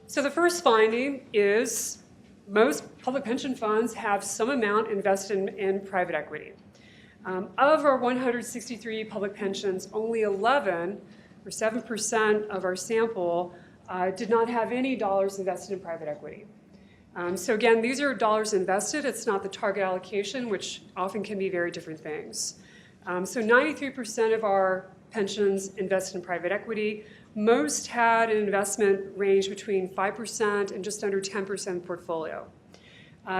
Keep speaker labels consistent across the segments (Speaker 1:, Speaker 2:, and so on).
Speaker 1: So the first finding is most public pension funds have some amount invested in private equity. Of our 163 public pensions, only 11, or 7% of our sample, did not have any dollars invested in private equity. So again, these are dollars invested. It's not the target allocation, which often can be very different things. So 93% of our pensions invested in private equity. Most had an investment range between 5% and just under 10% portfolio.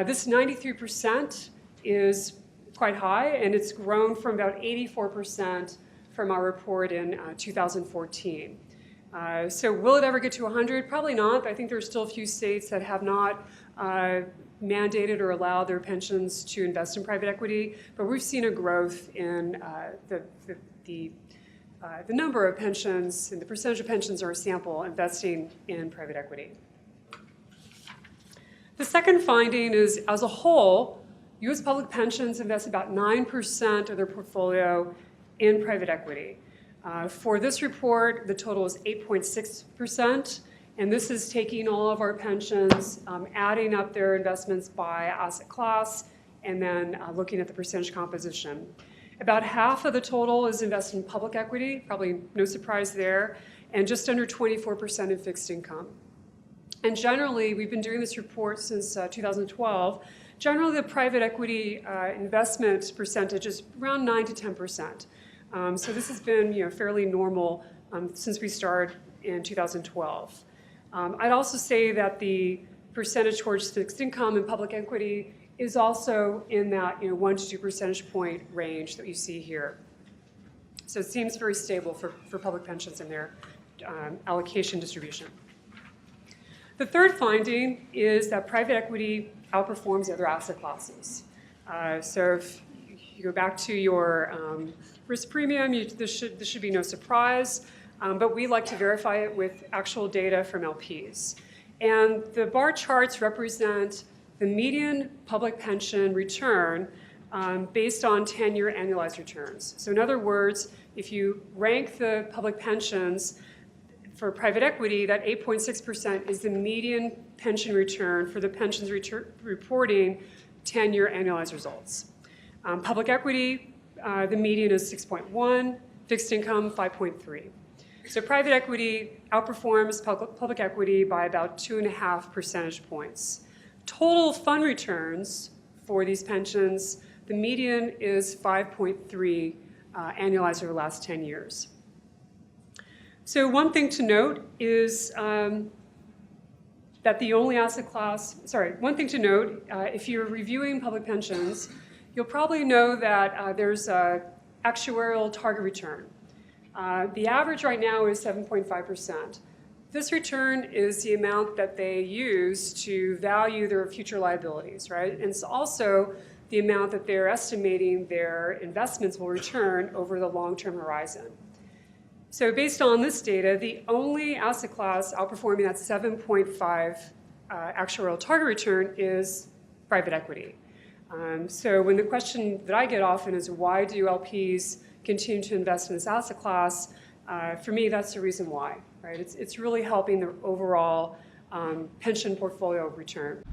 Speaker 1: This 93% is quite high, and it's grown from about 84% from our report in 2014. So will it ever get to 100? Probably not. I think there are still a few states that have not mandated or allowed their pensions to invest in private equity, but we've seen a growth in the number of pensions and the percentage of pensions in our sample investing in private equity. The second finding is, as a whole, U.S. public pensions invest about 9% of their portfolio in private equity. For this report, the total is 8.6%, and this is taking all of our pensions, adding up their investments by asset class, and then looking at the percentage composition. About half of the total is invested in public equity, probably no surprise there, and just under 24% in fixed income. And generally, we've been doing this report since 2012. Generally, the private equity investment percentage is around 9 to 10%. So this has been fairly normal since we started in 2012. I'd also say that the percentage towards fixed income and public equity is also in that 1 to 2 percentage point range that you see here. So it seems very stable for public pensions and their allocation distribution. The third finding is that private equity outperforms other asset classes. So if you go back to your risk premium, this should be no surprise, but we like to verify it with actual data from LPs. And the bar charts represent the median public pension return based on 10-year annualized returns. So in other words, if you rank the public pensions for private equity, that 8.6% is the median pension return for the pensions reporting 10-year annualized results. Public equity, the median is 6.1, fixed income 5.3. So private equity outperforms public equity by about 2.5 percentage points. Total fund returns for these pensions, the median is 5.3 annualized over the last 10 years. So one thing to note is that the only asset class, one thing to note, if you're reviewing public pensions, you'll probably know that there's an actuarial target return. The average right now is 7.5%. This return is the amount that they use to value their future liabilities, right? And it's also the amount that they're estimating their investments will return over the long-term horizon. So based on this data, the only asset class outperforming that 7.5 actuarial target return is private equity. So when the question that I get often is, why do LPs continue to invest in this asset class? For me, that's the reason why, right? It's really helping the overall pension portfolio return.